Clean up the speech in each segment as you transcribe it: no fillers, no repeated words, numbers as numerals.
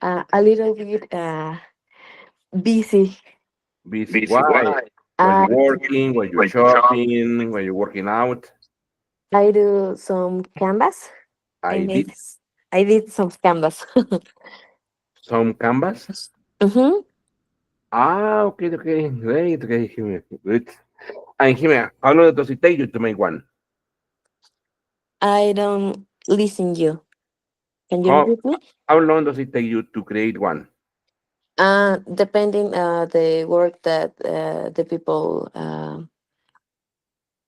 a little bit busy. Busy. Why? Were you I working? Were you shopping? Were you working out? I do some canvas. I I made did I did some canvas. some canvas. hmm Okay, okay, great, okay, Jimmy, good. And Jimmy, how long does it take you to make one? I don't listen you. Can you How repeat me? how long does it take you to create one? Depending the work that the people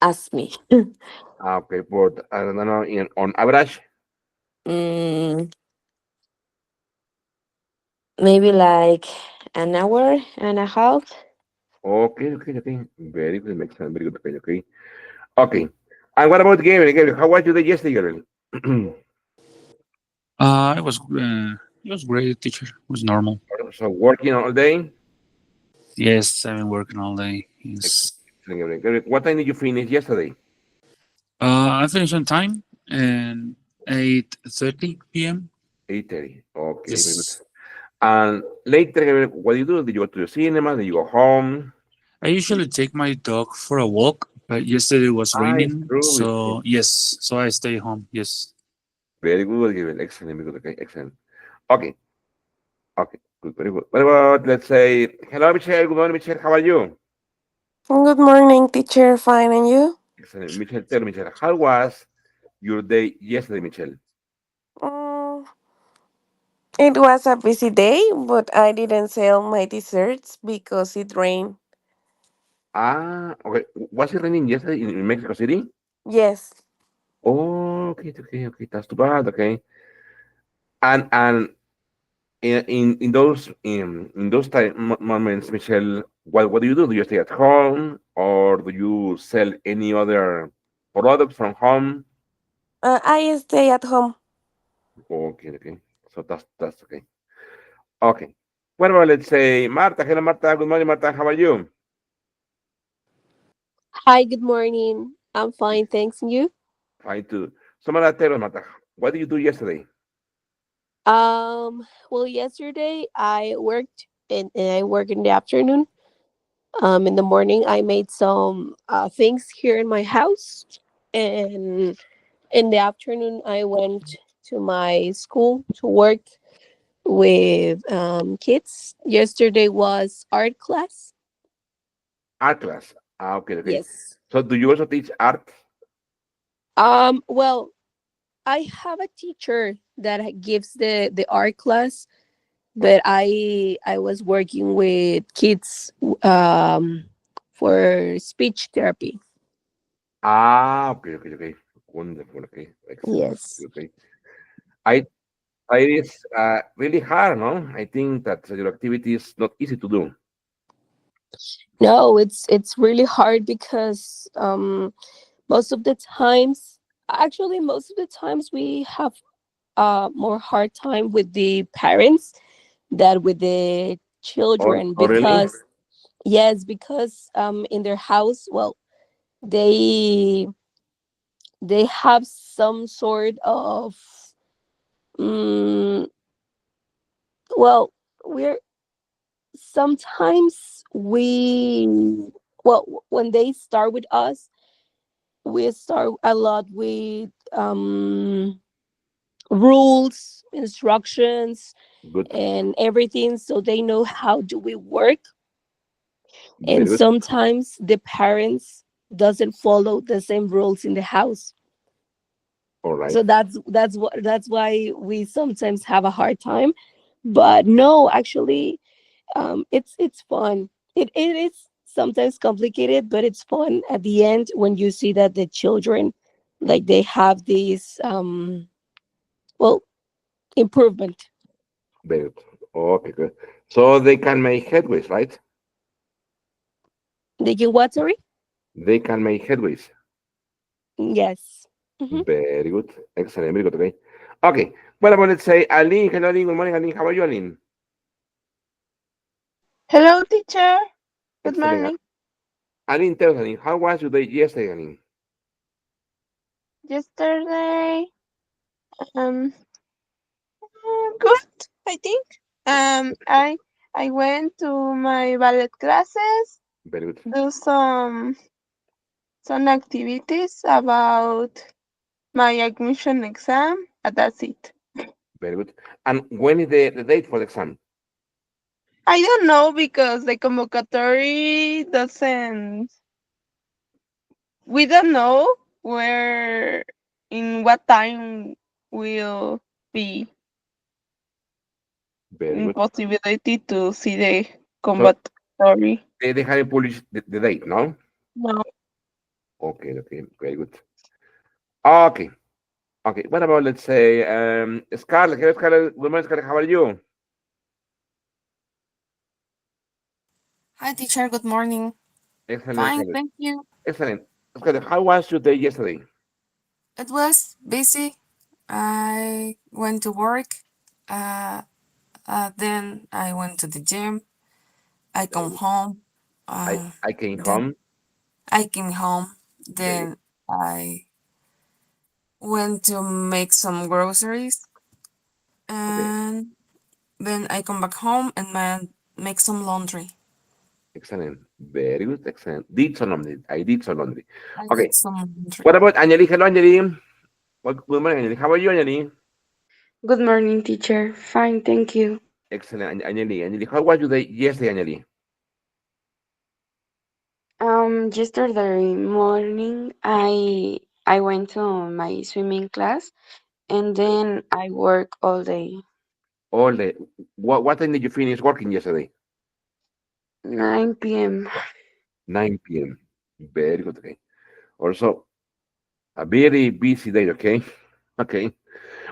ask me. Okay, but I don't know, on average. mm, Maybe like an hour and a half. Okay, okay, okay. Very good, makes sense. Very good, okay, okay. Okay. And what about Gabriel? Gabriel, how was your day yesterday, Gabriel? It was great, teacher. It was normal. So working all day. Yes, I've been working all day. Yes. Excellent, Gabriel. Gabriel, what time did you finish yesterday? I finished on time and 8:30 p.m. 8:30. Okay, very good. Yes. And later, Gabriel, what do you do? Did you go to the cinema? Did you go home? I usually take my dog for a walk, but yesterday was It's raining, true. so yes, so I stay home. Yes. Very good, Gabriel. Excellent, very good. Okay, excellent. Okay, okay, good, very good. What about, let's say, hello, Michelle. Good morning, Michelle. How are you? Good morning, teacher. Fine, and you? Excellent. Michelle, tell me, Michelle, how was your day yesterday, Michelle? Mm, it was a busy day, but I didn't sell my desserts because it rained. Okay. Was it raining yesterday in Mexico City? Yes. Oh, okay, okay, okay. That's too bad. Okay. And in those moments, Michelle, what do you do? Do you stay at home or do you sell any other product from home? I stay at home. Okay, okay. So that's okay. Okay. What about, let's say, Marta? Hello, Marta. Good morning, Marta. How are you? Hi, good morning. I'm fine, thanks. And you? Fine too. So, Marta, tell us, Marta, what did you do yesterday? Well, yesterday I worked and I work in the afternoon. In the morning I made some things here in my house, and in the afternoon I went to my school to work with kids. Yesterday was art class. Art class. Okay, okay. Yes. So, do you also teach art? Well, I have a teacher that gives the art class, but I was working with kids for speech therapy. Okay, okay, okay. Wonderful. Okay, excellent. Yes. Okay. I, it is really hard, no? I think that your activity is not easy to do. No, it's really hard because most of the times, actually most of the times we have more hard time with the parents than with the children, Oh, really? because yes, because in their house, well, they they have some sort of mm, well, we're sometimes we, well, when they start with us, we start a lot with rules, instructions, Good. and everything, so they know how do we work. Very And good. sometimes the parents doesn't follow the same rules in the house, All right. so that's why we sometimes have a hard time. But no, actually, it's fun. It is sometimes complicated, but it's fun at the end when you see that the children, like, they have this well, improvement. Very good. Okay, good. So they can make headways, right? They can what, sorry? They can make headways. Yes. Hmm. Very good. Excellent. Very good. Okay. Okay. What about, let's say, Aline? Hello, Aline. Good morning, Aline. How are you, Aline? Hello, teacher. Good Excellent. morning. Aline, tell us, Aline, how was your day yesterday, Aline? Yesterday, um, good. I think. I went to my ballet classes, Very good. do some activities about my admission exam, and that's it. Very good. And when is the date for the exam? I don't know because the convocatory doesn't. We don't know where, in what time will be Very good. possibility to see the So convocatory. they haven't published the date, no? No. Okay, okay, very good. Okay, okay. What about, let's say, Scarlett? Hello, Scarlett. Good morning, Scarlett. How are you? Hi, teacher. Good morning. Excellent, Fine, Scarlett. thank you. Excellent. Scarlett, how was your day yesterday? It was busy. I went to work. Uh, then I went to the gym. I Very come good. home. I, Uh, I came then home. I came home. Very good. Then I went to make some groceries. Okay, And then I come back home and make some laundry. excellent. Very good, excellent. Did some laundry. I did some laundry. I Okay, did some laundry. what about Angeli? Hello, Angeli. Good morning, Angeli. How are you, Angeli? Good morning, teacher. Fine, thank you. Excellent, Angeli. Angeli, how was your day yesterday, Angeli? Yesterday morning I went to my swimming class and then I work all day. All day. What time did you finish working yesterday? 9 p.m. 9 p.m. Very good. Okay. Also, a very busy day. Okay. Okay.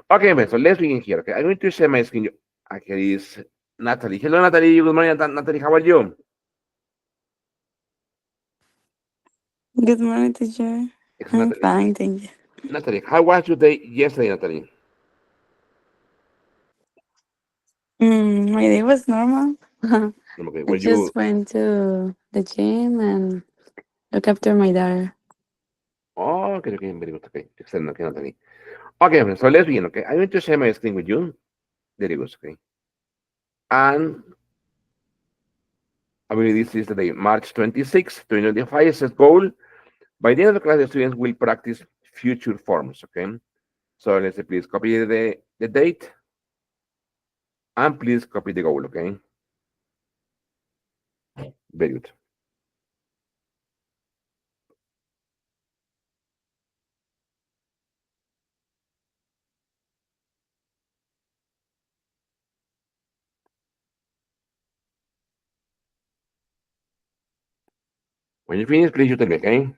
Okay, man. So let's begin here. Okay. I'm going to share my screen. Okay, is Natalie. Hello, Natalie. Good morning, Natalie. How are you? Good morning, teacher. Excellent, I'm Natalie. fine, thank you. Natalie, how was your day yesterday, Natalie? My day was normal. Okay. I Were you? just went to the gym and look after my daughter. Oh, okay, okay. Very good. Okay. Excellent. Okay, Natalie. Okay, man. So let's begin. Okay. I'm going to share my screen with you. There it goes. Okay. And I believe this is the day, March 26, 2025. It says goal. By the end of the class, the students will practice future forms. Okay. So let's say please copy the date and please copy the goal. Okay. Very good. When you finish, please you tell me. Okay.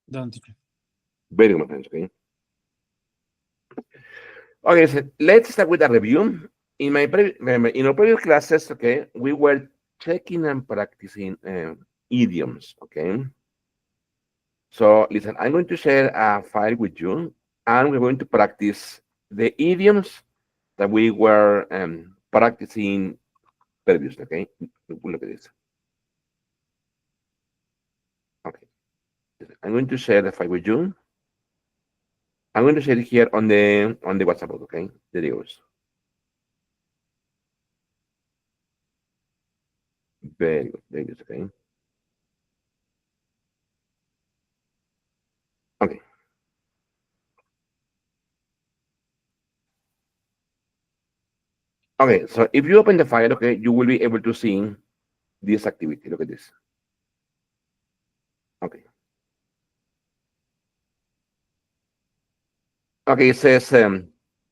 Done, teacher. Very good, my friends. Okay. Okay. So let's start with a review. Remember, in our previous classes, okay, we were checking and practicing idioms. Okay. So listen, I'm going to share a file with you, and we're going to practice the idioms that we were practicing previously. Okay. Look at this. Okay. I'm going to share the file with you. I'm going to share it here on the WhatsApp. Okay. There it goes. Very good. Very good. Okay. Okay. Okay. So if you open the file, okay, you will be able to see this activity. Look at this. Okay. Okay. It says,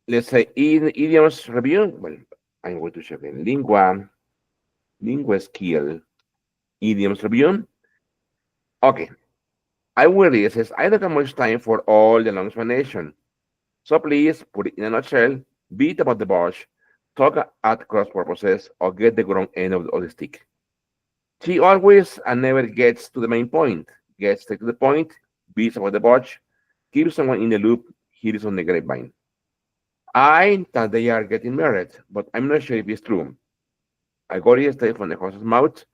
let's say in idioms review. Well, I'm going to check in Linguaskill idioms review. Okay. I will read. It says, I don't have much time for all the long explanation. So please put it in a nutshell, beat about the bush, talk at cross purposes, or get the wrong end of the stick. She always and never gets to the main point, gets straight to the point, beats about the bush, keeps someone in the loop, hears on the grapevine. I thought they are getting married, but I'm not sure if it's true. I got it straight from the horse's mouth.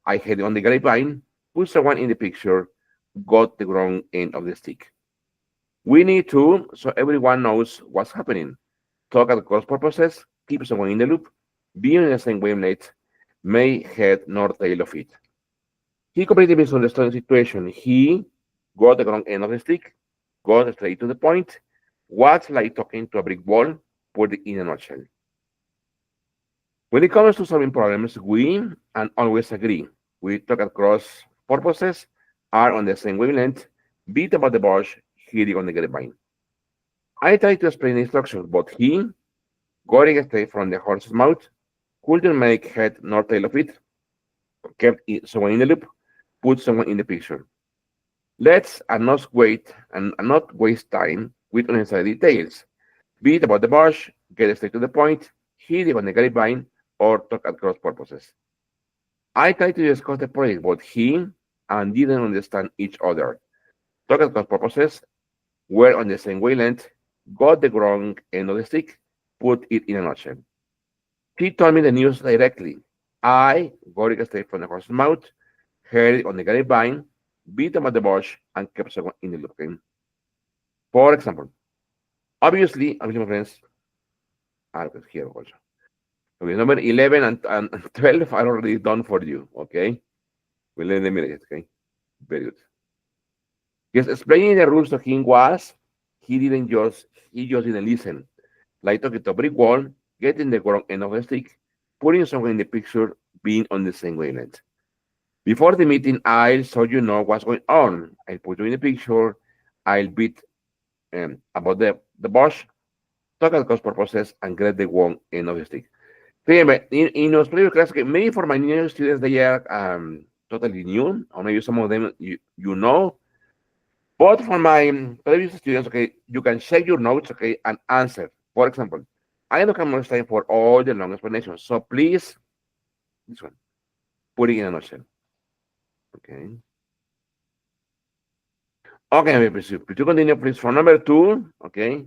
I had it on the grapevine, put someone in the picture, got the wrong end of the stick. We need to, so everyone knows what's happening. Talk at cross purposes, keep someone in the loop, be on the same wavelength, may head nor tail of it. He completely misunderstood the situation. He got the wrong end of the stick, got straight to the point, was like talking to a brick wall, put it in a nutshell. When it comes to solving problems, we and always agree. We talk across purposes, are on the same wavelength, beat about the bush, hit it on the grapevine. I tried to explain the instructions, but he, going straight from the horse's mouth, couldn't make head nor tail of it, kept someone in the loop, put someone in the picture. Let's not waste time with unnecessary details. Beat about the bush, get straight to the point, hit it on the grapevine, or talk at cross purposes. I tried to discuss the project, but he and didn't understand each other. Talk at cross purposes, were on the same wavelength, got the wrong end of the stick, put it in a nutshell. He told me the news directly. I got it straight from the horse's mouth, heard it on the grapevine, beat him at the bush, and kept someone in the loop. Okay? For example, obviously, my friends, here also. Okay, number 11 and 12 are already done for you. Okay, we'll let them minute. Okay, very good. Yes, explaining the rules to him was he just didn't listen. Like talking to a brick wall, getting the wrong end of the stick, putting someone in the picture, being on the same wavelength. Before the meeting, I'll so you know what's going on. I'll put you in the picture. I'll beat about the bush, talk at cost purposes, and get the wrong end of the stick. Fíjame, in los previous classes, okay, maybe for my new students, they are totally new, or maybe some of them you know. But for my previous students, okay, you can check your notes, okay, and answer. For example, I don't have much time for all the long explanations, so please, this one, put it in a nutshell, okay? Okay, please continue, please, for number two, okay,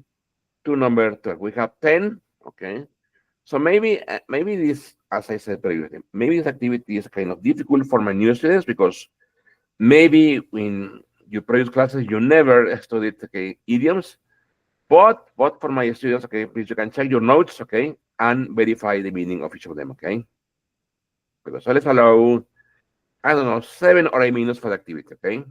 to number 12. We have 10, okay? So maybe this, as I said previously, maybe this activity is kind of difficult for my new students because maybe in your previous classes you never studied, okay, idioms. But for my students, okay, please you can check your notes, okay, and verify the meaning of each of them, okay. So let's allow, I don't know, 7 or 8 minutes for the activity, okay.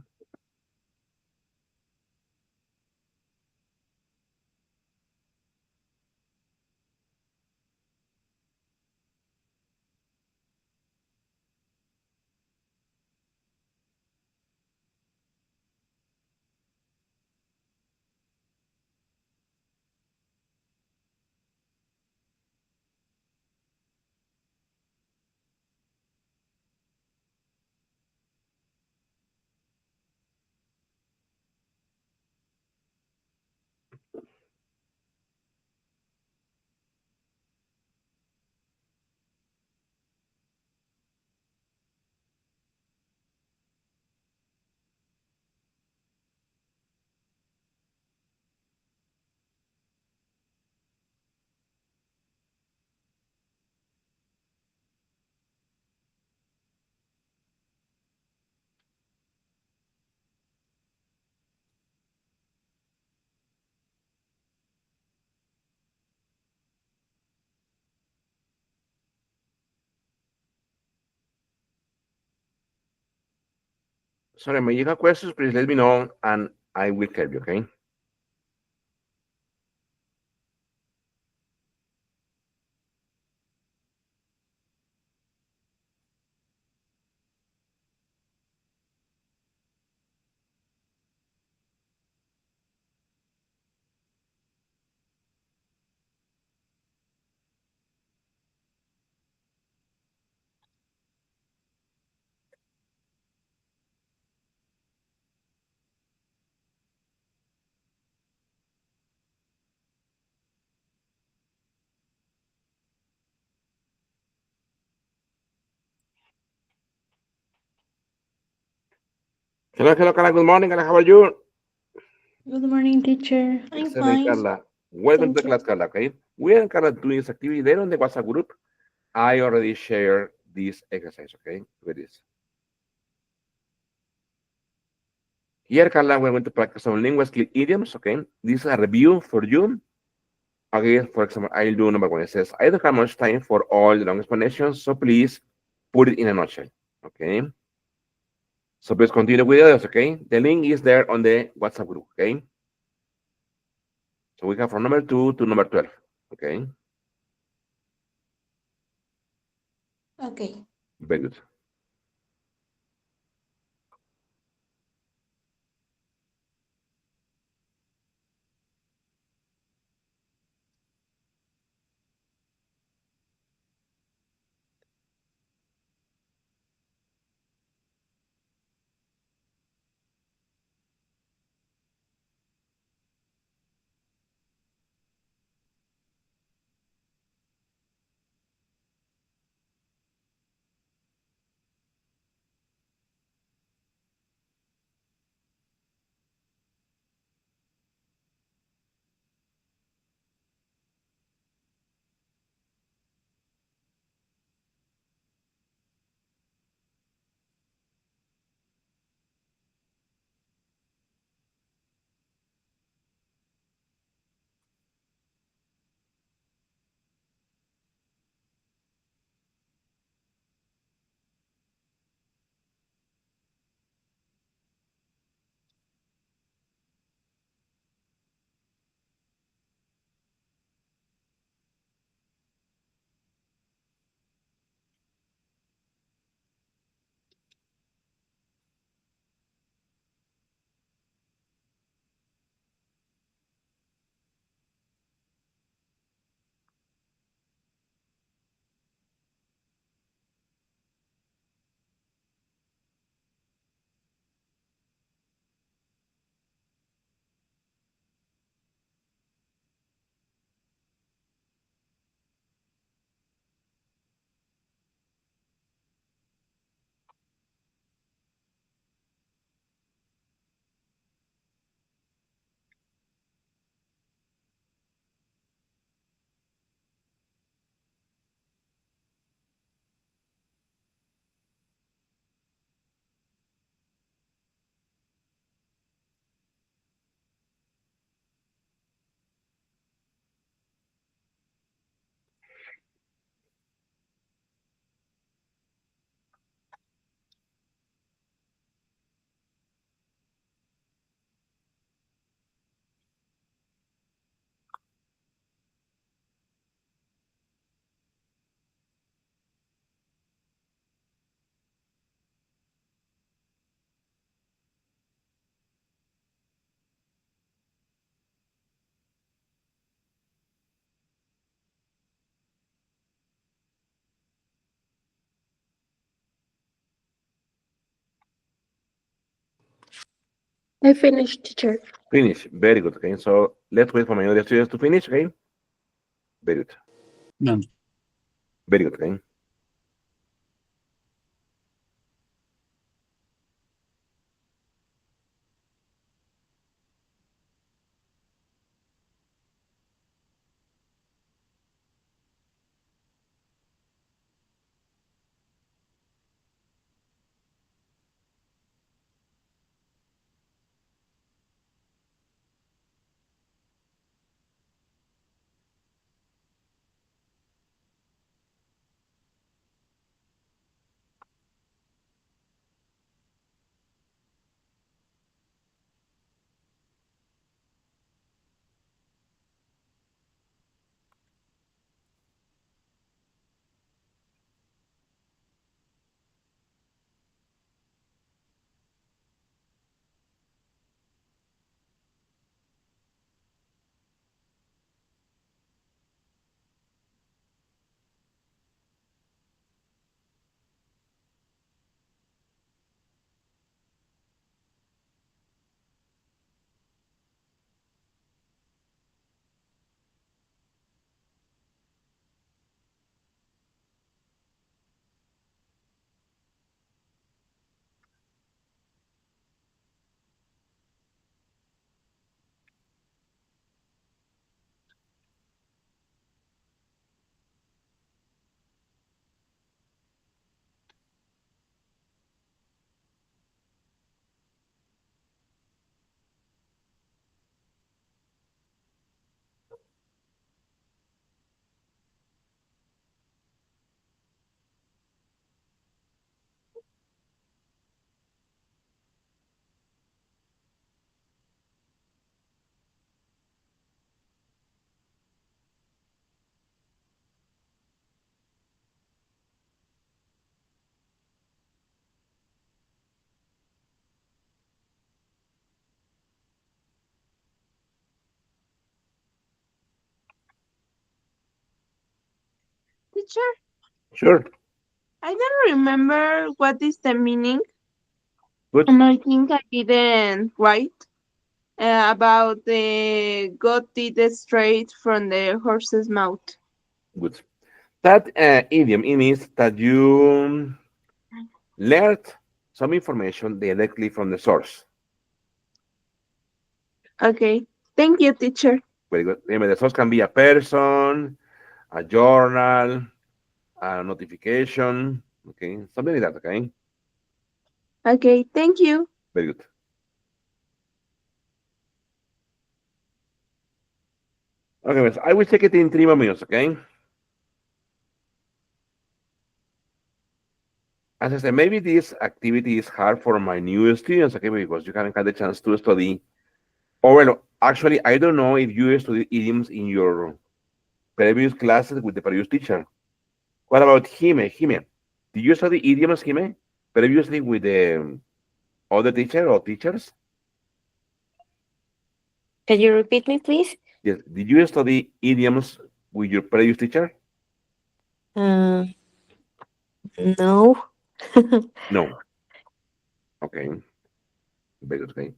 Sorry, may you have questions, please let me know and I will help you, okay. Hello, Carla, good morning, Carla, how are you? Good morning, teacher. I'm Excelente, fine. Carla. Welcome to the Thank you. class, Carla, okay? We are Carla doing this activity there on the WhatsApp group. I already shared this exercise, okay? With this. Here, Carla, we're going to practice some Linguaskill idioms, okay? This is a review for you. Okay, for example, I'll do number one. It says, I don't have much time for all the long explanations, so please put it in a nutshell, okay? So please continue with others, okay? The link is there on the WhatsApp group, okay? So we have from number 2 to number 12, okay? Okay. Very good. I finished, teacher. Finish. Very good, okay? So let's wait for my other students to finish, okay? Very good. Done. Very good, okay? teacher? Sure. I don't remember what is the meaning, Good. and I think I didn't write about the got it straight from the horse's mouth. Good. That idiom, it means that you learned some information directly from the source. Okay, thank you, teacher. Very good. Remember, the source can be a person, a journal, a notification, okay, something like that, okay? Okay, thank you. Very good. Okay, miss, I will check it in 3 more minutes, okay? As I said, maybe this activity is hard for my new students, okay, because you haven't had the chance to study. Or, well, actually, I don't know if you studied idioms in your previous classes with the previous teacher. What about Jime? Jime, did you study idioms, Jime, previously with the other teacher or teachers? Can you repeat me, please? Yes. Did you study idioms with your previous teacher? Uh, no. No. Okay. Very good. Okay.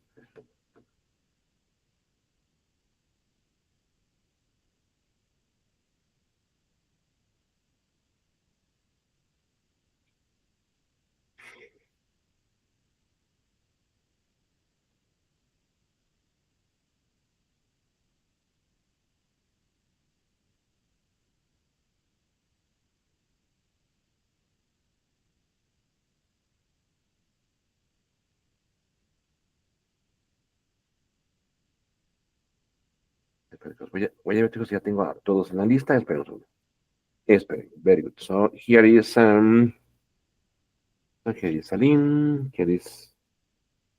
Espera, voy a ver chicos, si ya tengo a todos en la lista. Espera un segundo. Espera. Very good. So here is Aline. Here is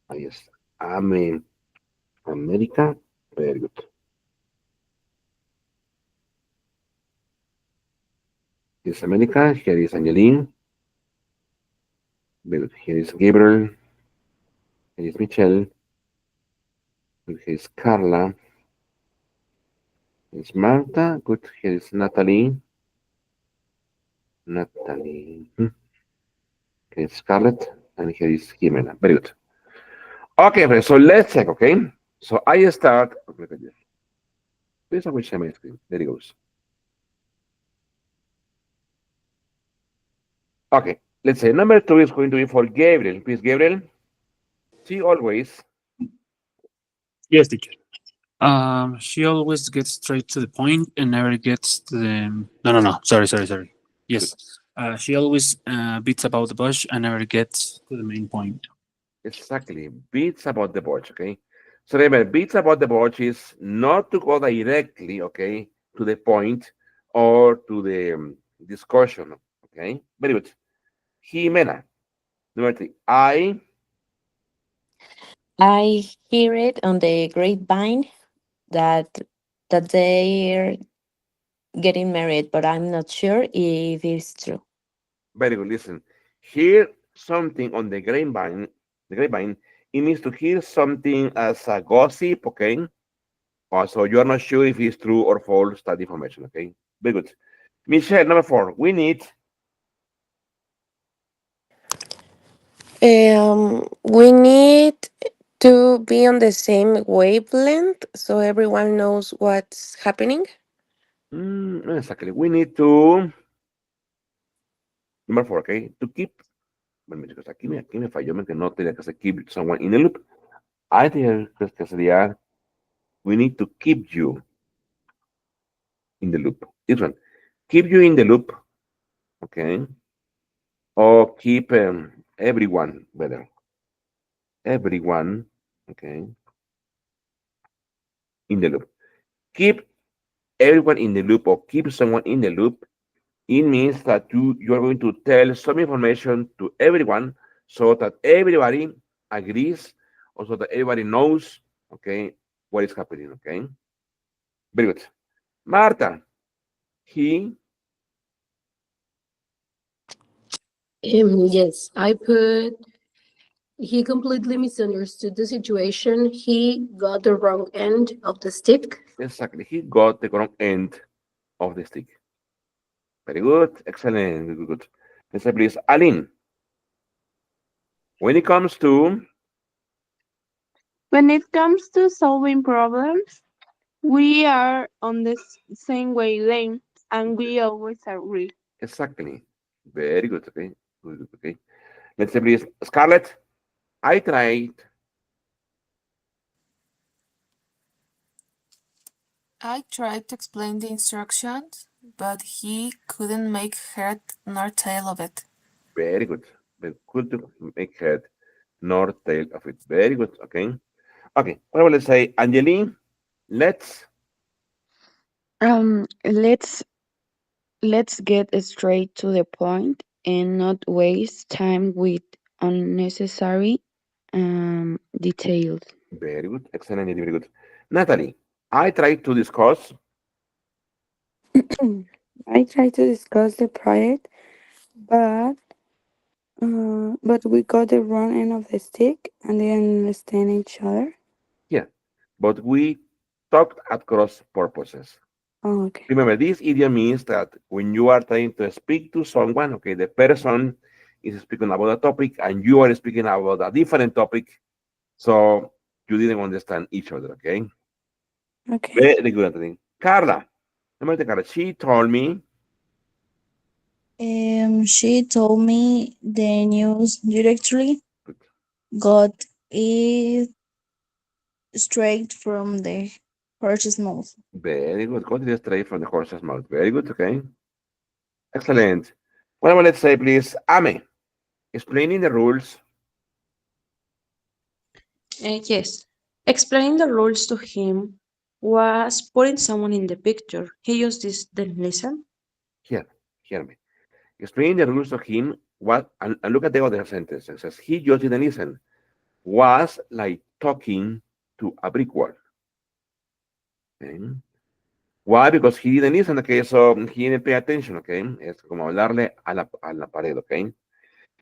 ahí está. América. Very good. Here is América. Here is Angeline. Very good. Here is Gabriel. Here is Michelle. Here is Carla. Here is Marta. Good. Here is Natalie. Natalie. Here is Scarlett. And here is Jimena. Very good. Okay, friends, so let's check, okay? So I start. Look at this. Please, I will share my screen. There it goes. Okay, let's say number 2 is going to be for Gabriel. Please, Gabriel. She always. Yes, teacher. She always gets straight to the point and never gets to the. No. Sorry. Good. Yes. She always beats about the bush and never gets to the main point. Exactly. Beats about the watch, okay? So remember, beats about the watch is not to go directly, okay, to the point or to the discussion, okay? Very good. Jimena, number 3. I hear it on the grapevine that they're getting married, but I'm not sure if it's true. Very good. Listen, hear something on the grapevine, it means to hear something as a gossip, okay? So you are not sure if it's true or false, that information, okay? Very good. Michelle, number 4, we need. We need to be on the same wavelength so everyone knows what's happening. Exactly. We need to. Number 4, okay? To keep. Bueno, chicos, aquí me falló, que no tenía que ser keep someone in a loop. I think que sería. We need to keep you in the loop. This one. Keep you in the loop, okay? Or keep everyone better. Everyone, okay, in the loop. Keep everyone in the loop or keep someone in the loop. It means that you are going to tell some information to everyone so that everybody agrees or so that everybody knows, okay, what is happening, okay? Very good. Marta, he, Yes, I put he completely misunderstood the situation. He got the wrong end of the stick. exactly, he got the wrong end of the stick. Very good. Excellent. Good, good, good. Let's say, please, Aline, when it comes to, When it comes to solving problems, we are on the same wavelength and we always agree. exactly. Very good. Okay. Good, good, okay. Let's say, please, Scarlett, I tried. I tried to explain the instructions, but he couldn't make head nor tail of it. Very good. Very good to make head nor tail of it. Very good. Okay. Okay. Well, let's say, Angeline, let's. Let's get straight to the point and not waste time with unnecessary details. Very good. Excellent. Very good. Natalie, I tried to discuss. I try to discuss the project, but we got the wrong end of the stick and didn't understand each other. Yeah, but we talked at cross purposes. Oh, okay. Remember, this idiom means that when you are trying to speak to someone, okay, the person is speaking about a topic and you are speaking about a different topic, so you didn't understand each other, okay? Okay. Very good, Anthony. Carla, remember Carla, she told me, She told me the news directly good, got it straight from the horse's mouth. very good, got it straight from the horse's mouth. Very good, okay? Excellent. Well, let's say, please, Ame, explaining the rules. Yes. Explaining the rules to him was putting someone in the picture. He just didn't listen. Here, hear me. Explaining the rules to him, what, and look at the other sentence. It says, he just didn't listen. Was like talking to a brick wall. Okay. Why? Because he didn't listen, okay, so he didn't pay attention, okay. Es como hablarle a la pared, okay.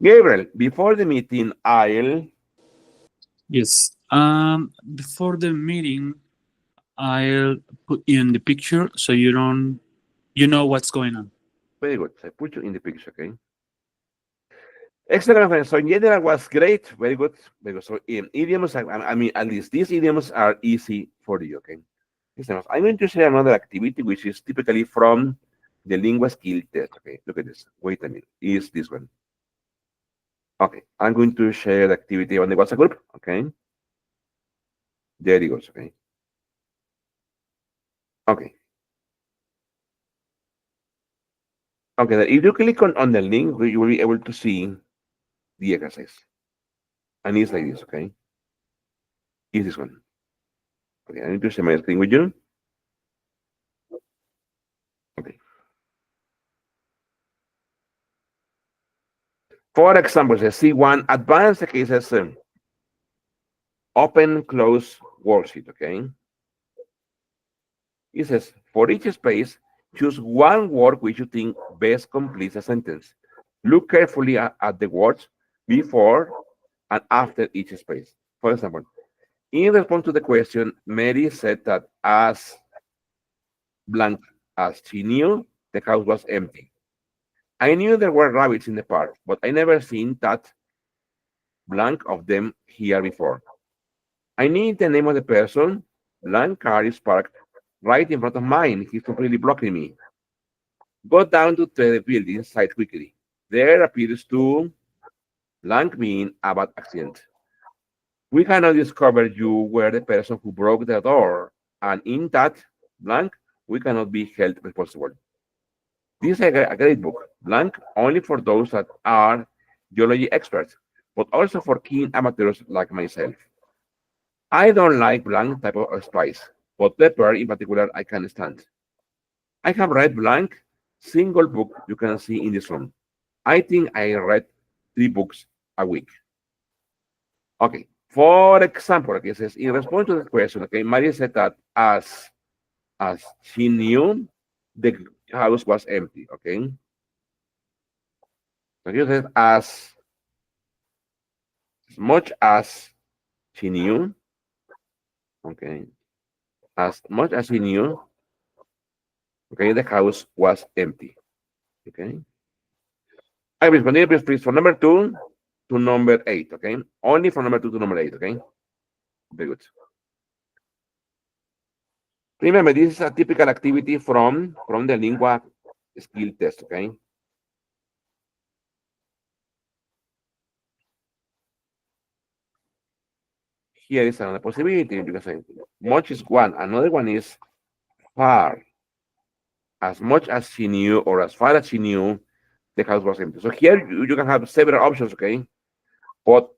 Gabriel, before the meeting, I'll. Yes. Before the meeting, I'll put you in the picture so you know what's going on. Very good. So I put you in the picture, okay. Excellent, friends. So in general was great. Very good. Very good. So idioms, I mean, at least these idioms are easy for you, okay. Listen, I'm going to share another activity which is typically from the Linguaskill test. Okay, look at this. Wait a minute. Is this one? Okay, I'm going to share the activity on the WhatsApp group. Okay, there it goes. Okay, okay, okay. Then if you click on the link, you will be able to see the exercise, and it's like this. Okay, is this one? Okay, I need to share my screen with you. Okay. For example, the C1 advanced cases open close worksheet. Okay. It says, for each space, choose one word which you think best completes a sentence. Look carefully at the words before and after each space. For example, in response to the question, Mary said that as blank as she knew, the house was empty. I knew there were rabbits in the park, but I never seen that blank of them here before. I need the name of the person. Blank car is parked right in front of mine. He's completely blocking me. Go down to the building site quickly. There appears to blank being a bad accident. We cannot discover you were the person who broke the door, and in that blank, we cannot be held responsible. This is a great book, blank only for those that are geology experts, but also for keen amateurs like myself. I don't like blank type of spice, but pepper in particular I can stand. I have read blank single book you can see in this room. I think I read 3 books a week. Okay. For example, okay, it says in response to the question, okay, Maria said that as she knew the house was empty. Okay. So he says as much as she knew, okay, as much as she knew, okay, the house was empty. Okay. I responded, please, from number two to number eight. Okay. Only from number two to number eight. Okay. Very good. Remember, this is a typical activity from the lingua skill test. Okay. Here is another possibility. You can say much is one. Another one is far. As much as she knew or as far as she knew, the house was empty. So here you can have several options. Okay. But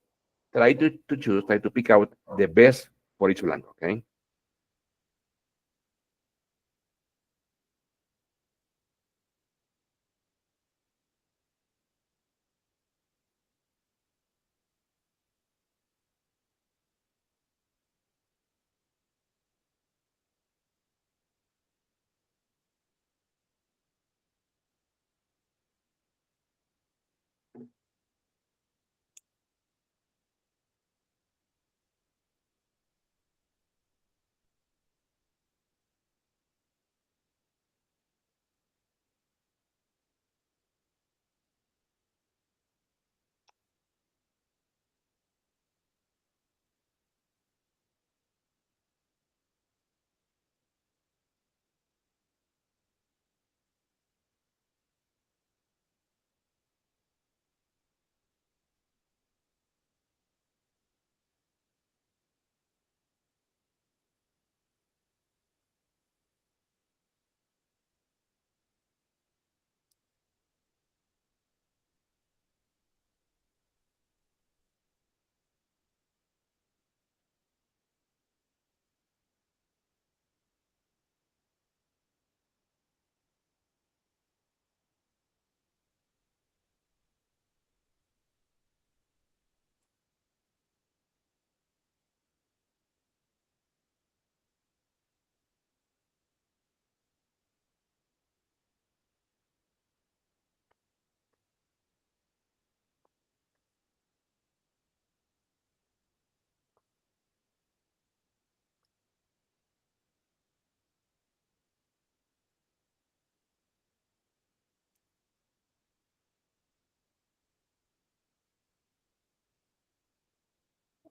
try to choose, try to pick out the best for each blank. Okay.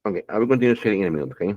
Okay, I will continue sharing in a minute. Okay.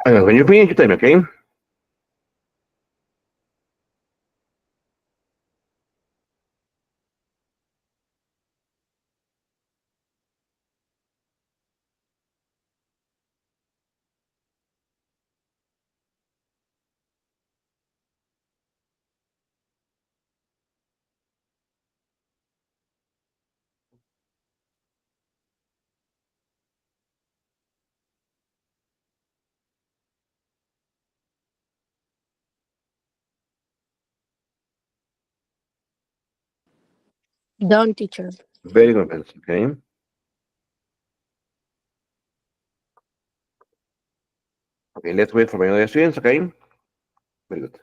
When you finish, you tell me, okay? Done, teacher. Very good, friends, okay? Okay, let's wait for my other students, okay? Very good.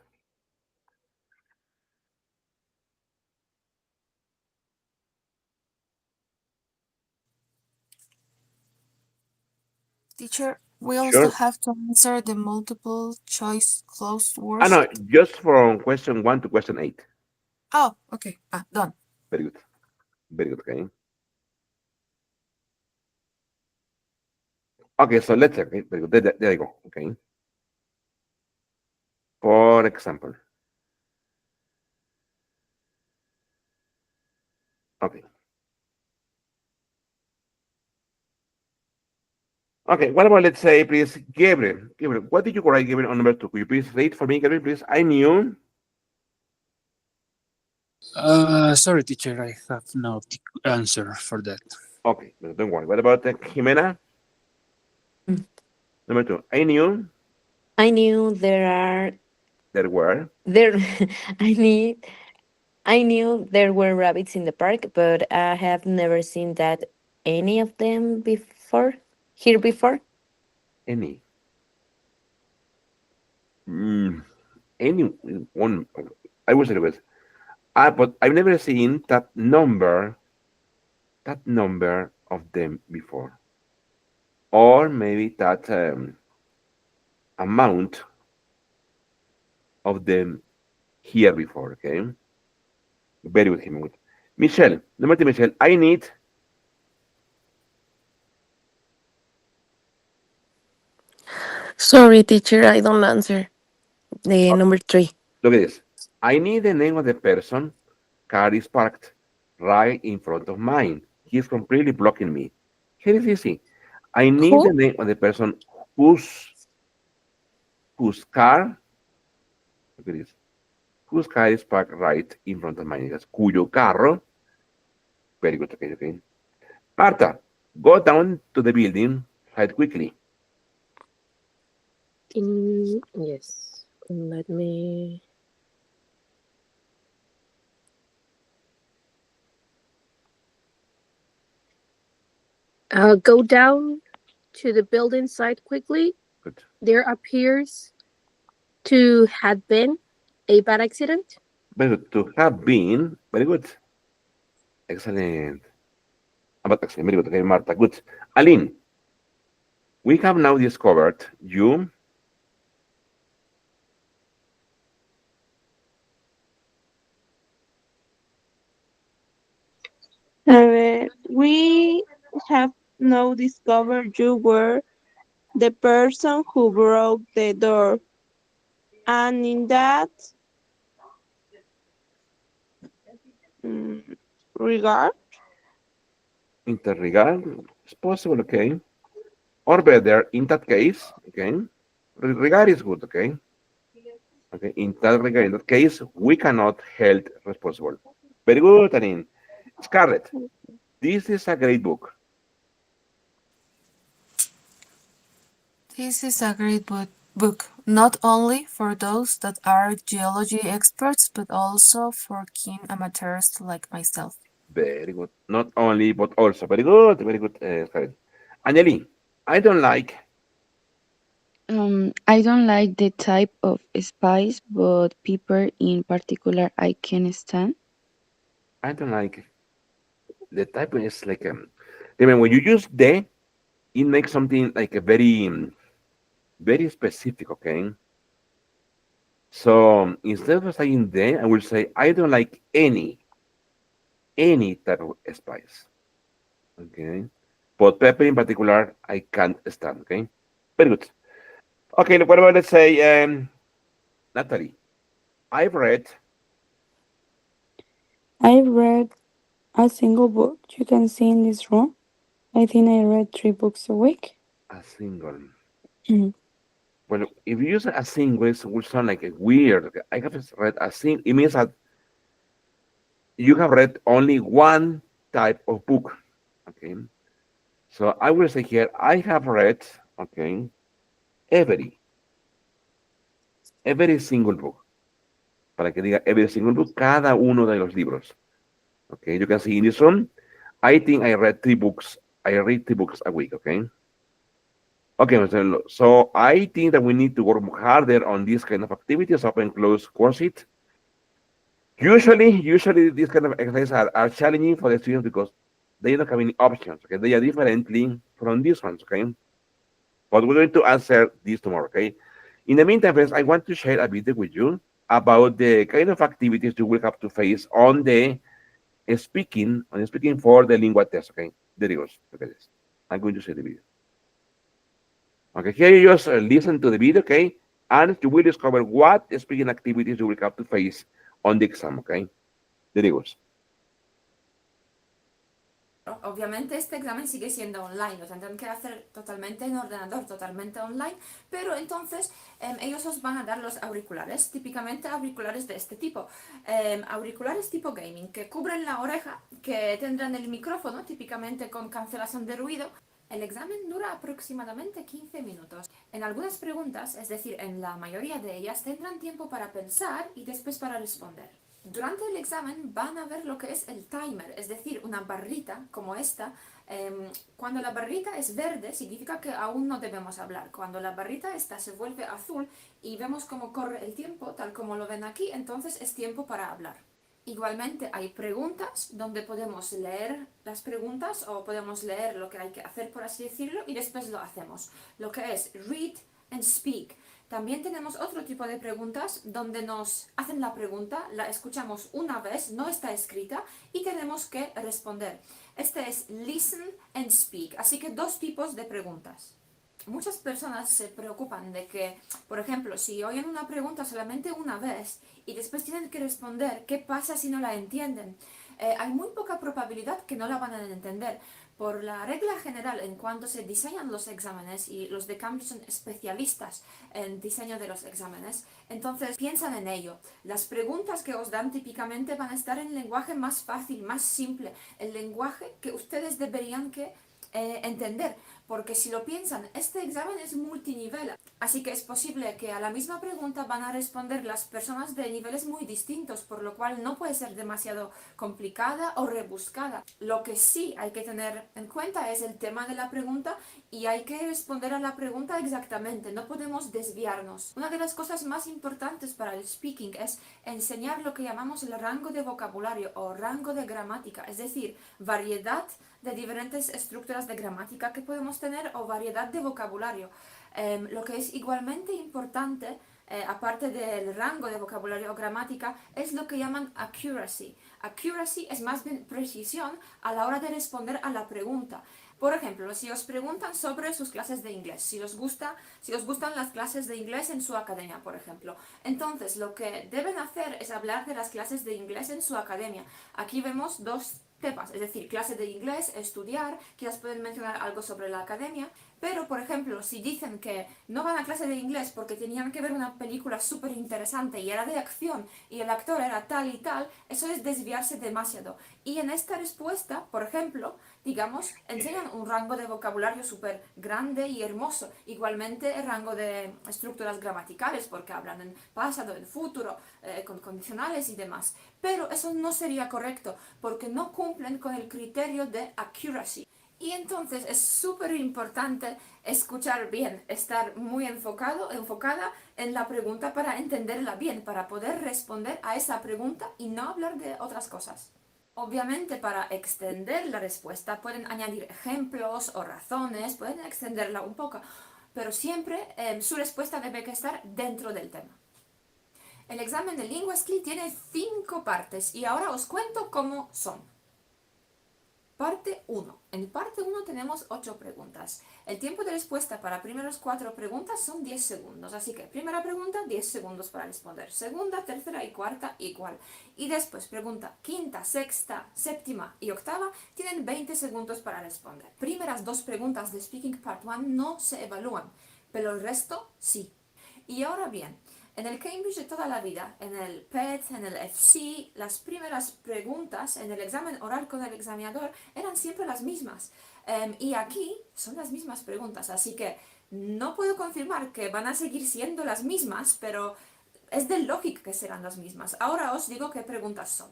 Teacher, we also Sure. have to answer the multiple choice closed Ah, words. no, just from question 1 to question 8. Oh, okay. Done. Very good. Very good, okay? Okay, so let's check. Okay, very good. There you go, okay? For example, okay. Okay, what about, let's say, please, Gabriel. Gabriel, what did you write, Gabriel, on number 2? Could you please read for me, Gabriel, please? I knew. Sorry, teacher, I have no answer for that. Okay, no, don't worry. What about Jimena? Mm. Number 2. I knew I knew there are there were there. I need. I knew there were rabbits in the park, but I have never seen that any of them before. Here before. any. Mm, any one. I will say it was. But I've never seen that number of them before. Or maybe that amount of them here before, okay? Very good, him. Michelle, number 2, Michelle. I need. Sorry, teacher, I don't answer. The Okay, number three. look at this. I need the name of the person car is parked right in front of mine. He's completely blocking me. Here is easy. I need the Who? name of the person whose whose car, look at this, whose car is parked right in front of mine. That's cuyo carro. Very good. Okay, okay. Marta, go down to the building right quickly. Yes. Let me go down to the building site quickly. Good. There appears to have been a bad accident. Very good. To have been. Very good. Excellent. But excellent. Very good. Okay, Marta. Good. Aline, we have now discovered you. We have now discovered you were the person who broke the door, and in that mm, regard, Interregard. It's possible, okay? Or better, in that case, okay? Regard is good, okay? Okay, in that case, we cannot held responsible. Very good, Aline. Scarlett, this is a great book. This is a great book, not only for those that are geology experts, but also for keen amateurs like myself. Very good. Not only, but also. Very good, Scarlett. Angeli, I don't like, I don't like the type of spice, but pepper in particular I can stand. I don't like, the type is like, remember, when you use the, it makes something like a very, very specific, okay? So instead of saying the, I will say, I don't like any type of spice. Okay. But pepper in particular, I can't stand. Okay. Very good. Okay, what about, let's say, Natalie? I've read I read a single book you can see in this room. I think I read 3 books a week. a single. Mhm. Well, if you use a single, it will sound like a weird. I have read a single. It means that you have read only one type of book. Okay. So I will say here, I have read, okay, every, every single book. Para que diga every single book, cada uno de los libros. Okay. You can see in this room, I think I read 3 books. I read 3 books a week. Okay. Okay, so I think that we need to work harder on this kind of activities, open, close, course it. Usually these kind of exercises are challenging for the students because they don't have any options. Okay, they are differently from these ones. Okay, but we're going to answer this tomorrow. Okay. In the meantime, friends, I want to share a video with you about the kind of activities you will have to face on the speaking for the lingua test. Okay, there it goes. Look at this. I'm going to share the video. Okay, here you just listen to the video, okay, and you will discover what speaking activities you will have to face on the exam. Okay, there it goes. Obviamente este examen sigue siendo online, lo tendrán que hacer totalmente en ordenador, totalmente online, pero entonces ellos os van a dar los auriculares, típicamente auriculares de este tipo, auriculares tipo gaming, que cubren la oreja, que tendrán el micrófono, típicamente con cancelación de ruido. El examen dura aproximadamente 15 minutos. En algunas preguntas, es decir, en la mayoría de ellas, tendrán tiempo para pensar y después para responder. Durante el examen van a ver lo que es el timer, es decir, una barrita como esta. Cuando la barrita es verde, significa que aún no debemos hablar. Cuando la barrita esta se vuelve azul y vemos cómo corre el tiempo, tal como lo ven aquí, entonces es tiempo para hablar. Igualmente hay preguntas donde podemos leer las preguntas o podemos leer lo que hay que hacer, por así decirlo, y después lo hacemos. Lo que es read and speak. También tenemos otro tipo de preguntas donde nos hacen la pregunta, la escuchamos una vez, no está escrita y tenemos que responder. Este es listen and speak, así que 2 tipos de preguntas. Muchas personas se preocupan de que, por ejemplo, si oyen una pregunta solamente una vez y después tienen que responder, ¿qué pasa si no la entienden? Hay muy poca probabilidad que no la van a entender. Por la regla general, en cuanto se diseñan los exámenes, y los de Cambridge son especialistas en diseño de los exámenes, entonces piensan en ello. Las preguntas que os dan típicamente van a estar en lenguaje más fácil, más simple, el lenguaje que ustedes deberían que entender, porque si lo piensan, este examen es multinivel, así que es posible que a la misma pregunta van a responder las personas de niveles muy distintos, por lo cual no puede ser demasiado complicada o rebuscada. Lo que sí hay que tener en cuenta es el tema de la pregunta y hay que responder a la pregunta exactamente, no podemos desviarnos. Una de las cosas más importantes para el speaking es enseñar lo que llamamos el rango de vocabulario o rango de gramática, es decir, variedad de diferentes estructuras de gramática que podemos tener o variedad de vocabulario. Lo que es igualmente importante, aparte del rango de vocabulario o gramática, es lo que llaman accuracy. Accuracy es más bien precisión a la hora de responder a la pregunta. Por ejemplo, si os preguntan sobre sus clases de inglés, si os gustan las clases de inglés en su academia, por ejemplo, entonces lo que deben hacer es hablar de las clases de inglés en su academia. Aquí vemos 2 temas, es decir, clase de inglés, estudiar, quizás pueden mencionar algo sobre la academia, pero por ejemplo, si dicen que no van a clase de inglés porque tenían que ver una película súper interesante y era de acción y el actor era tal y tal, eso es desviarse demasiado. Y en esta respuesta, por ejemplo, digamos, enseñan un rango de vocabulario súper grande y hermoso, igualmente el rango de estructuras gramaticales porque hablan en pasado, en futuro, con condicionales y demás. Pero eso no sería correcto porque no cumplen con el criterio de accuracy. Y entonces es súper importante escuchar bien, estar muy enfocada en la pregunta para entenderla bien, para poder responder a esa pregunta y no hablar de otras cosas. Obviamente, para extender la respuesta pueden añadir ejemplos o razones, pueden extenderla un poco, pero siempre su respuesta debe que estar dentro del tema. El examen de Linguaskill tiene 5 partes y ahora os cuento cómo son. Parte 1. En parte 1 tenemos 8 preguntas. El tiempo de respuesta para primeras 4 preguntas son 10 segundos. Así que primera pregunta, 10 segundos para responder. Segunda, tercera y cuarta igual. Y después pregunta quinta, sexta, séptima y octava tienen 20 segundos para responder. Primeras 2 preguntas de Speaking Part 1 no se evalúan, pero el resto sí. Y ahora bien, en el Cambridge de toda la vida, en el PET, en el FC, las primeras preguntas en el examen oral con el examinador eran siempre las mismas. Y aquí son las mismas preguntas, así que no puedo confirmar que van a seguir siendo las mismas, pero es de lógica que serán las mismas. Ahora os digo qué preguntas son.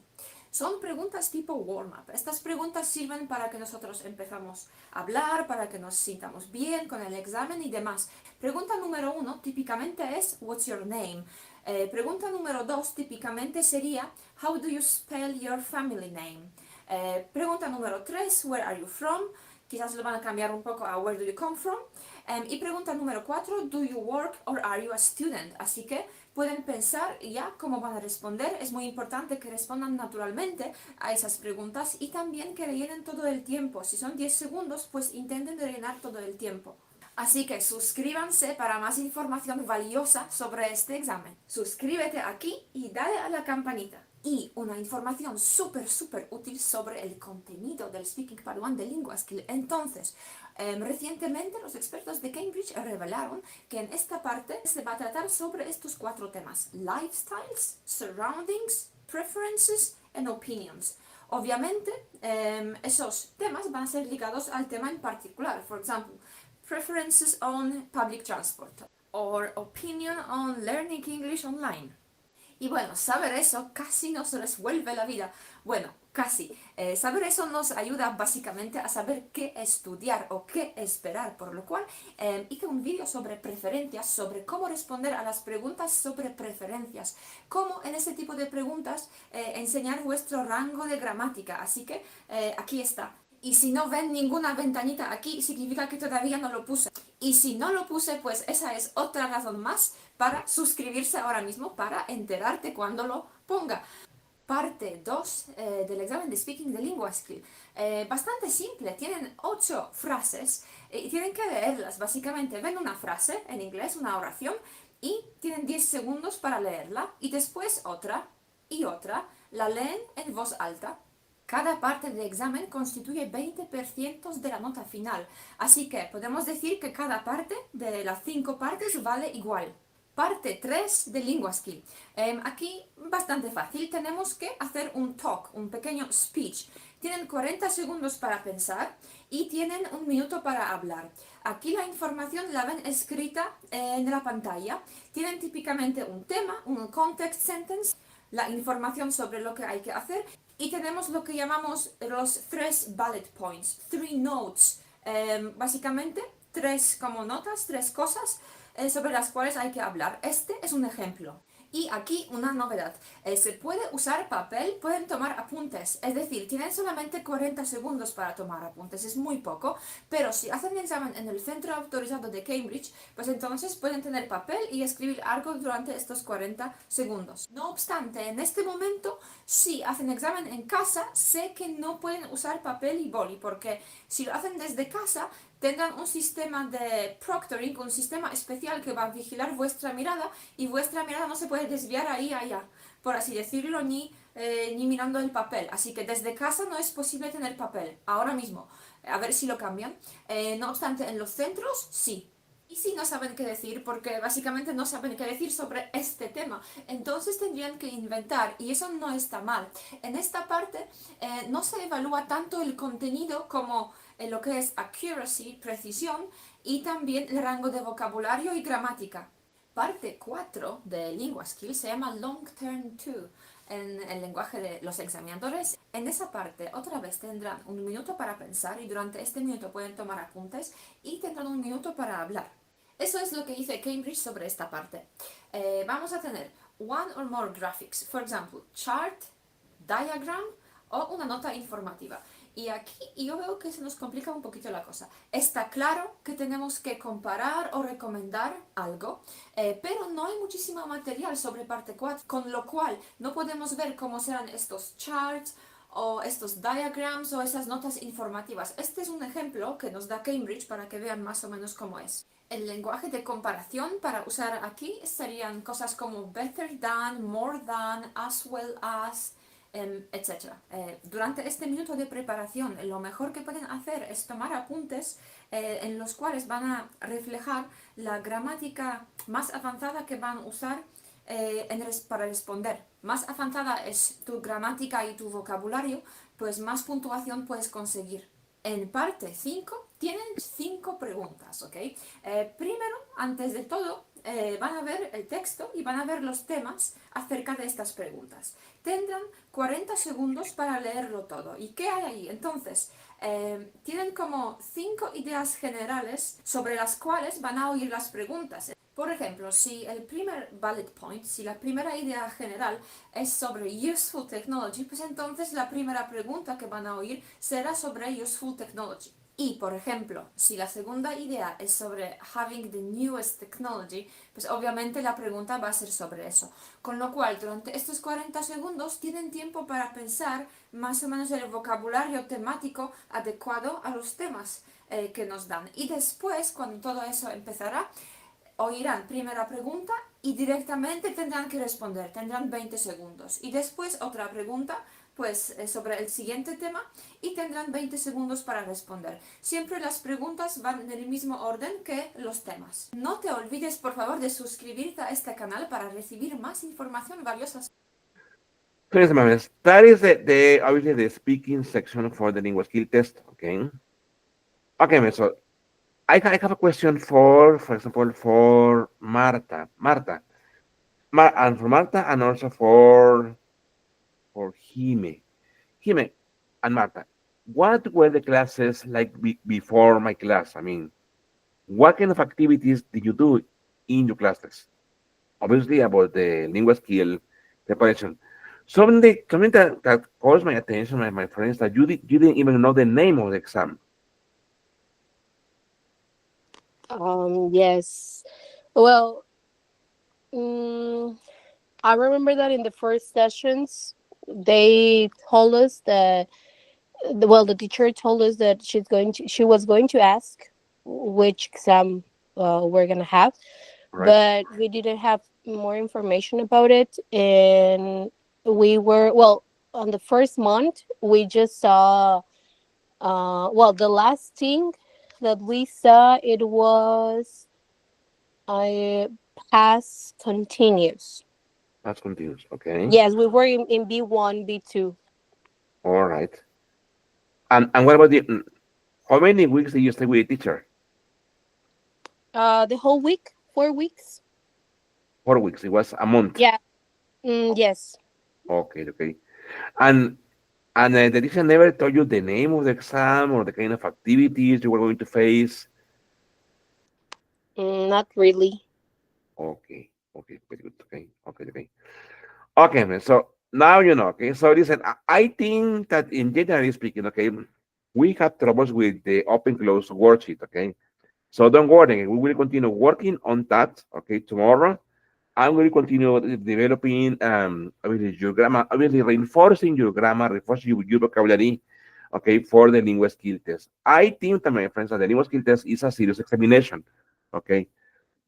Son preguntas tipo warm-up. Estas preguntas sirven para que nosotros empezamos a hablar, para que nos sintamos bien con el examen y demás. Pregunta número 1 típicamente es What's your name? Pregunta número 2 típicamente sería How do you spell your family name? Pregunta número 3 Where are you from? Quizás lo van a cambiar un poco a Where do you come from? Y pregunta número 4 Do you work or are you a student? Así que pueden pensar ya cómo van a responder. Es muy importante que respondan naturalmente a esas preguntas y también que rellenen todo el tiempo. Si son 10 segundos, pues intenten rellenar todo el tiempo. Así que suscríbanse para más información valiosa sobre este examen. Suscríbete aquí y dale a la campanita. Y una información súper útil sobre el contenido del Speaking Part 1 de Linguaskill. Entonces, recientemente los expertos de Cambridge revelaron que en esta parte se va a tratar sobre estos 4 temas: lifestyles, surroundings, preferences and opinions. Obviamente, esos temas van a ser ligados al tema en particular. Por ejemplo, preferences on public transport or opinion on learning English online. Y bueno, saber eso casi nos resuelve la vida. Bueno, casi. Saber eso nos ayuda básicamente a saber qué estudiar o qué esperar, por lo cual hice un vídeo sobre preferencias, sobre cómo responder a las preguntas sobre preferencias, cómo en ese tipo de preguntas enseñar vuestro rango de gramática. Así que aquí está. Y si no ven ninguna ventanita aquí, significa que todavía no lo puse. Y si no lo puse, pues esa es otra razón más para suscribirse ahora mismo, para enterarte cuando lo ponga. Parte 2 del examen de Speaking de Linguaskill. Bastante simple, tienen 8 frases y tienen que leerlas. Básicamente ven una frase en inglés, una oración, y tienen 10 segundos para leerla y después otra y otra. La leen en voz alta. Cada parte del examen constituye 20% de la nota final, así que podemos decir que cada parte de las 5 partes vale igual. Parte 3 de Linguaskill. Aquí bastante fácil, tenemos que hacer un talk, un pequeño speech. Tienen 40 segundos para pensar y tienen 1 minuto para hablar. Aquí la información la ven escrita en la pantalla. Tienen típicamente un tema, un context sentence, la información sobre lo que hay que hacer, y tenemos lo que llamamos los 3 bullet points, 3 notes, básicamente 3 como notas, 3 cosas sobre las cuales hay que hablar. Este es un ejemplo. Y aquí una novedad, se puede usar papel, pueden tomar apuntes, es decir, tienen solamente 40 segundos para tomar apuntes, es muy poco, pero si hacen el examen en el centro autorizado de Cambridge, pues entonces pueden tener papel y escribir algo durante estos 40 segundos. No obstante, en este momento, si hacen examen en casa, sé que no pueden usar papel y boli, porque si lo hacen desde casa, tendrán un sistema de proctoring, un sistema especial que va a vigilar vuestra mirada y vuestra mirada no se puede desviar ahí allá, por así decirlo, ni mirando el papel. Así que desde casa no es posible tener papel, ahora mismo. A ver si lo cambian. No obstante, en los centros sí. Y si no saben qué decir, porque básicamente no saben qué decir sobre este tema, entonces tendrían que inventar, y eso no está mal. En esta parte no se evalúa tanto el contenido como lo que es accuracy, precisión, y también el rango de vocabulario y gramática. Parte 4 de Linguaskill se llama Long Term 2 en el lenguaje de los examinadores. En esa parte otra vez tendrán 1 minuto para pensar y durante este minuto pueden tomar apuntes y tendrán 1 minuto para hablar. Eso es lo que dice Cambridge sobre esta parte. Vamos a tener one or more graphics, for example, chart, diagram o una nota informativa. Y aquí yo veo que se nos complica un poquito la cosa. Está claro que tenemos que comparar o recomendar algo, pero no hay muchísimo material sobre parte 4, con lo cual no podemos ver cómo serán estos charts o estos diagrams o esas notas informativas. Este es un ejemplo que nos da Cambridge para que vean más o menos cómo es. El lenguaje de comparación para usar aquí serían cosas como better than, more than, as well as, etc. Durante este minuto de preparación, lo mejor que pueden hacer es tomar apuntes en los cuales van a reflejar la gramática más avanzada que van a usar para responder. Más avanzada es tu gramática y tu vocabulario, pues más puntuación puedes conseguir. En parte 5 tienen 5 preguntas, ¿ok? Primero, antes de todo, van a ver el texto y van a ver los temas acerca de estas preguntas. Tendrán 40 segundos para leerlo todo. ¿Y qué hay ahí? Entonces, tienen como 5 ideas generales sobre las cuales van a oír las preguntas. Por ejemplo, si el primer bullet point, si la primera idea general es sobre useful technology, pues entonces la primera pregunta que van a oír será sobre useful technology. Y, por ejemplo, si la segunda idea es sobre having the newest technology, pues obviamente la pregunta va a ser sobre eso. Con lo cual, durante estos 40 segundos tienen tiempo para pensar más o menos el vocabulario temático adecuado a los temas que nos dan. Y después, cuando todo eso empezará, oirán primera pregunta y directamente tendrán que responder, tendrán 20 segundos. Y después otra pregunta, pues sobre el siguiente tema y tendrán 20 segundos para responder. Siempre las preguntas van en el mismo orden que los temas. No te olvides, por favor, de suscribirte a este canal para recibir más información valiosa. So yes, mames, that is the obviously the speaking section for the Linguaskill test. Okay. Okay, man, so I have a question for example, for Marta. And for Marta, and also for Jime. Jime and Marta, what were the classes like before my class? I mean, what kind of activities did you do in your classes? Obviously, about the lingua skill preparation. Something that calls my attention, my friends, that you didn't even know the name of the exam. Yes. Well, mm, I remember that in the first sessions, they told us that, well, the teacher told us that she was going to ask which exam we're gonna have, Right? but we didn't have more information about it, and we were, well, on the first month we just saw, well, the last thing that we saw, it was a past continuous. That's continuous. Okay. Yes, we were in B1, B2. All right. And what about how many weeks did you stay with the teacher? The whole week, 4 weeks. 4 weeks. It was a month. Yeah. Yes. Okay. Okay. And the teacher never told you the name of the exam or the kind of activities you were going to face. Not really. Okay. Okay. Very good. Okay. Okay. Okay. Okay, man. So now you know. Okay. So listen, I think that in generally speaking, okay, we have troubles with the open close worksheet. Okay. So don't worry. We will continue working on that. Okay. Tomorrow, I'm going to continue developing obviously your grammar, obviously reinforcing your grammar, reinforcing your vocabulary. Okay, for the lingual skill test. I think that my friends that the lingual skill test is a serious examination. Okay.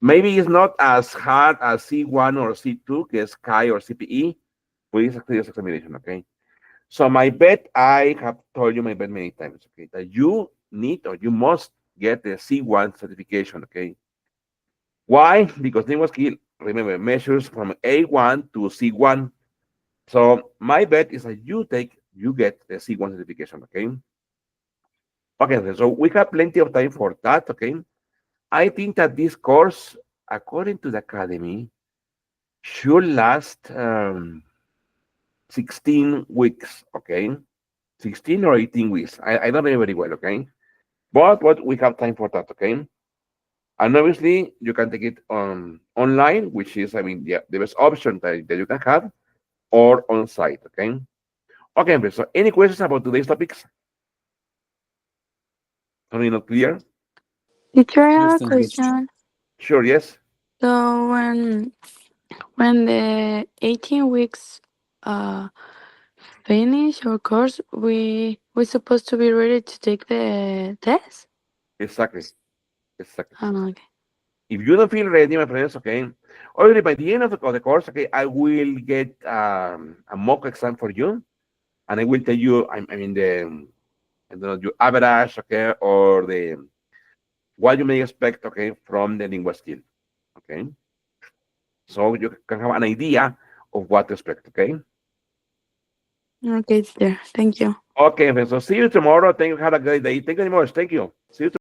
Maybe it's not as hard as C1 or C2, que es CAI or CPE, but it's a serious examination, okay? So my bet, I have told you my bet many times, okay, that you need or you must get the C1 certification, okay? Why? Because lingual skill, remember, measures from A1 to C1. So my bet is that you get the C1 certification, okay? Okay, so we have plenty of time for that, okay? I think that this course, according to the academy, should last 16 weeks, okay? 16 or 18 weeks. I don't know very well, okay? But we have time for that, okay? And obviously, you can take it online, which is, I mean, the best option that you can have, or on site, okay? Okay, so any questions about today's topics? Something not clear? Teacher, I Yes, have a thank you. question. Sure, yes. So when the 18 weeks uh finish our course, we supposed to be ready to take the test. Exactly. Exactly. Okay. If you don't feel ready, my friends, okay, already by the end of the course, okay, I will get a mock exam for you, and I will tell you, I mean, I don't know, your average, okay, or the what you may expect, okay, from the Linguaskill, okay, so you can have an idea of what to expect, okay. Okay, teacher. Thank you. Okay, so see you tomorrow. Thank you. Have a great day. Thank you very much. Thank you. See you tomorrow.